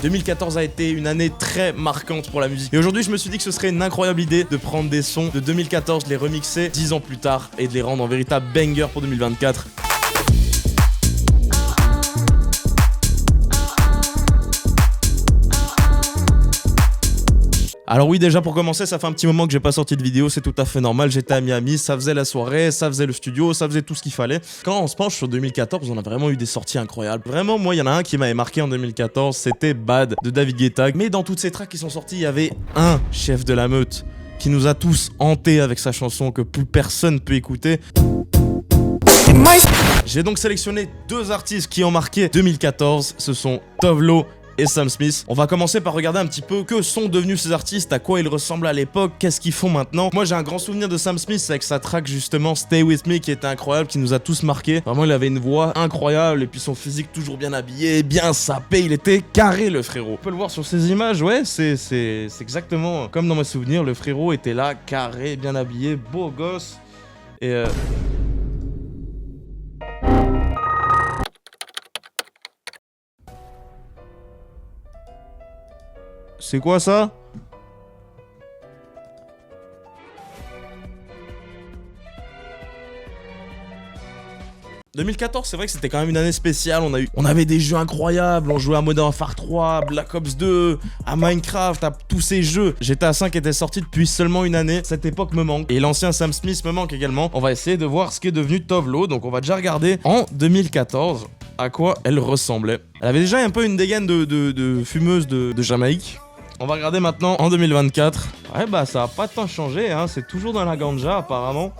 2014 a été une année très marquante pour la musique. Et aujourd'hui, je me suis dit que ce serait une incroyable idée de prendre des sons de 2014, de les remixer 10 ans plus tard et de les rendre en véritable banger pour 2024. Alors oui, déjà pour commencer, ça fait un petit moment que j'ai pas sorti de vidéo, c'est tout à fait normal, j'étais à Miami, ça faisait la soirée, ça faisait le studio, ça faisait tout ce qu'il fallait. Quand on se penche sur 2014, on a vraiment eu des sorties incroyables. Vraiment, moi, il y en a un qui m'avait marqué en 2014, c'était Bad de David Guetta. Mais dans toutes ces tracks qui sont sortis, il y avait un chef de la meute qui nous a tous hantés avec sa chanson que plus personne peut écouter. J'ai donc sélectionné deux artistes qui ont marqué 2014, ce sont Tovlo et Sam Smith. On va commencer par regarder un petit peu que sont devenus ces artistes, à quoi ils ressemblent à l'époque, qu'est-ce qu'ils font maintenant. Moi j'ai un grand souvenir de Sam Smith avec sa track justement Stay With Me qui était incroyable, qui nous a tous marqués. Vraiment il avait une voix incroyable et puis son physique toujours bien habillé, bien sapé, il était carré le frérot. On peut le voir sur ces images, ouais, c'est exactement comme dans mes souvenirs, le frérot était là, carré, bien habillé, beau gosse. Et c'est quoi ça? « 2014, c'est vrai que c'était quand même une année spéciale, on avait des jeux incroyables, on jouait à Modern Warfare 3, Black Ops 2, à Minecraft, à tous ces jeux. GTA 5 était sorti depuis seulement une année, cette époque me manque. Et l'ancien Sam Smith me manque également. On va essayer de voir ce qu'est devenu Tovlo, donc on va déjà regarder en 2014 à quoi elle ressemblait. Elle avait déjà un peu une dégaine de fumeuse de Jamaïque. On va regarder maintenant en 2024. Ouais bah ça a pas tant changé, hein, c'est toujours dans la ganja apparemment.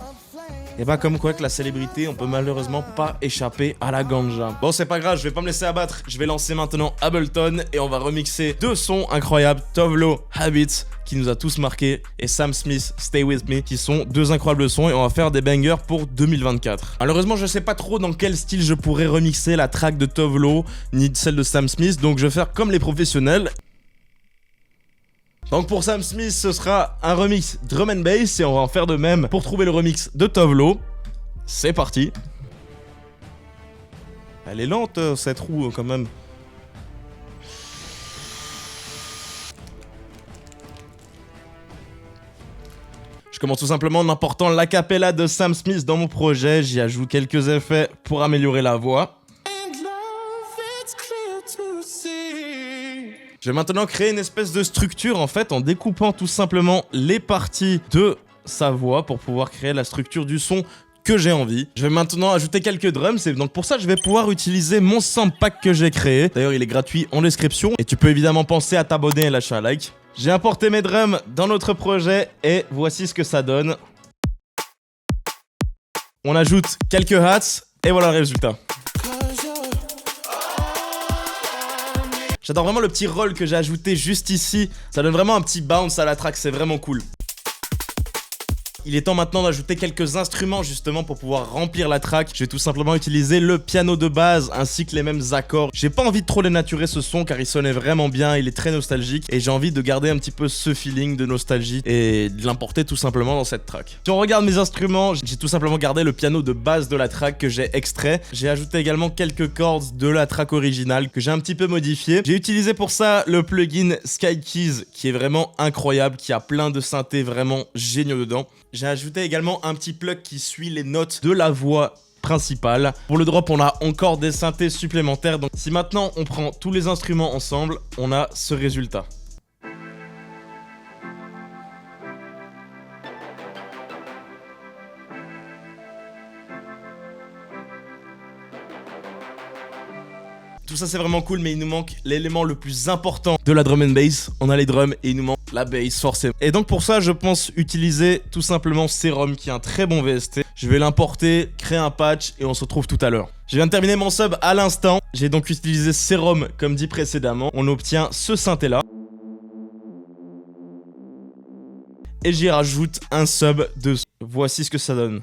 Et bah comme quoi que la célébrité, on peut malheureusement pas échapper à la ganja. Bon c'est pas grave, je vais pas me laisser abattre. Je vais lancer maintenant Ableton et on va remixer deux sons incroyables. Tovlo, Habits, qui nous a tous marqués, et Sam Smith, Stay With Me, qui sont deux incroyables sons et on va faire des bangers pour 2024. Malheureusement je sais pas trop dans quel style je pourrais remixer la track de Tovlo, ni celle de Sam Smith, donc je vais faire comme les professionnels. Donc pour Sam Smith, ce sera un remix drum and bass et on va en faire de même pour trouver le remix de Tovlo. C'est parti. Elle est lente cette roue quand même. Je commence tout simplement en important l'acapella de Sam Smith dans mon projet. J'y ajoute quelques effets pour améliorer la voix. Je vais maintenant créer une espèce de structure en fait en découpant tout simplement les parties de sa voix pour pouvoir créer la structure du son que j'ai envie. Je vais maintenant ajouter quelques drums et donc pour ça je vais pouvoir utiliser mon sample pack que j'ai créé. D'ailleurs il est gratuit en description et tu peux évidemment penser à t'abonner et lâcher un like. J'ai importé mes drums dans notre projet et voici ce que ça donne. On ajoute quelques hats et voilà le résultat. J'adore vraiment le petit roll que j'ai ajouté juste ici. Ça donne vraiment un petit bounce à la track, c'est vraiment cool. Il est temps maintenant d'ajouter quelques instruments justement pour pouvoir remplir la track. Je vais tout simplement utiliser le piano de base ainsi que les mêmes accords. J'ai pas envie de trop dénaturer ce son car il sonnait vraiment bien, il est très nostalgique et j'ai envie de garder un petit peu ce feeling de nostalgie et de l'importer tout simplement dans cette track. Si on regarde mes instruments, j'ai tout simplement gardé le piano de base de la track que j'ai extrait. J'ai ajouté également quelques chords de la track originale que j'ai un petit peu modifié. J'ai utilisé pour ça le plugin Sky Keys qui est vraiment incroyable, qui a plein de synthés vraiment géniaux dedans. J'ai ajouté également un petit plug qui suit les notes de la voix principale. Pour le drop, on a encore des synthés supplémentaires. Donc si maintenant on prend tous les instruments ensemble, on a ce résultat. Tout ça c'est vraiment cool mais il nous manque l'élément le plus important de la drum and bass. On a les drums et il nous manque la bass forcément. Et donc pour ça je pense utiliser tout simplement Serum qui est un très bon VST. Je vais l'importer, créer un patch et on se retrouve tout à l'heure. Je viens de terminer mon sub à l'instant. J'ai donc utilisé Serum comme dit précédemment. On obtient ce synthé là. Et j'y rajoute un sub de... Voici ce que ça donne.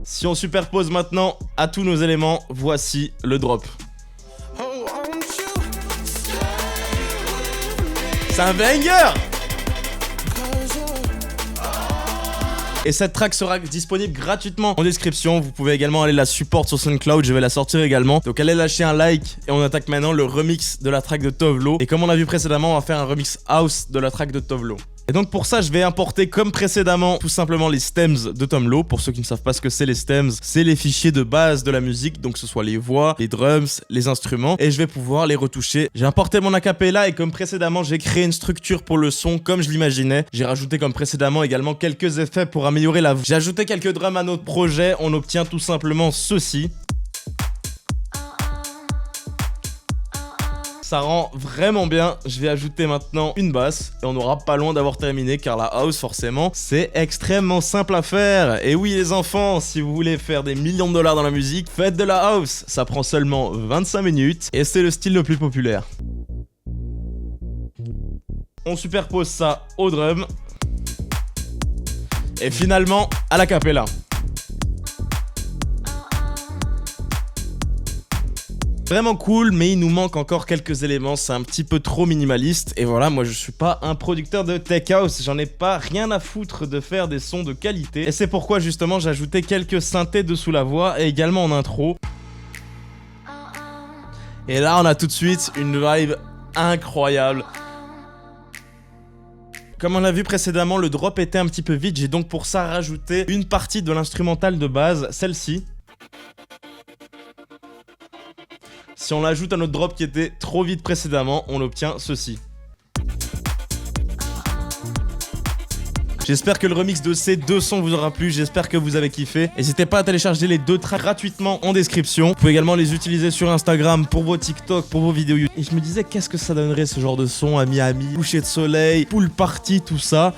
Si on superpose maintenant à tous nos éléments, voici le drop. C'est un banger! Et cette track sera disponible gratuitement en description. Vous pouvez également aller la support sur SoundCloud, je vais la sortir également. Donc allez lâcher un like et on attaque maintenant le remix de la track de Tovlo. Et comme on a vu précédemment, on va faire un remix house de la track de Tovlo. Et donc pour ça, je vais importer comme précédemment tout simplement les stems de Tovlo. Pour ceux qui ne savent pas ce que c'est les stems, c'est les fichiers de base de la musique, donc que ce soit les voix, les drums, les instruments, et je vais pouvoir les retoucher. J'ai importé mon acapella et comme précédemment, j'ai créé une structure pour le son comme je l'imaginais. J'ai rajouté comme précédemment également quelques effets pour améliorer la voix. J'ai ajouté quelques drums à notre projet, on obtient tout simplement ceci. Ça rend vraiment bien. Je vais ajouter maintenant une basse et on n'aura pas loin d'avoir terminé car la house forcément c'est extrêmement simple à faire. Et oui les enfants, si vous voulez faire des millions de dollars dans la musique, faites de la house. Ça prend seulement 25 minutes et c'est le style le plus populaire. On superpose ça au drum et finalement à la cappella. Vraiment cool, mais il nous manque encore quelques éléments, c'est un petit peu trop minimaliste. Et voilà, moi je suis pas un producteur de tech house, j'en ai pas rien à foutre de faire des sons de qualité. Et c'est pourquoi justement j'ai ajouté quelques synthés dessous la voix et également en intro. Et là on a tout de suite une vibe incroyable. Comme on l'a vu précédemment, le drop était un petit peu vide, j'ai donc pour ça rajouté une partie de l'instrumental de base, celle-ci. Si on l'ajoute à notre drop qui était trop vide précédemment, on obtient ceci. J'espère que le remix de ces deux sons vous aura plu, j'espère que vous avez kiffé. N'hésitez pas à télécharger les deux tracks gratuitement en description. Vous pouvez également les utiliser sur Instagram pour vos TikTok, pour vos vidéos YouTube. Et je me disais qu'est-ce que ça donnerait ce genre de son à Miami, coucher de soleil, pool party, tout ça.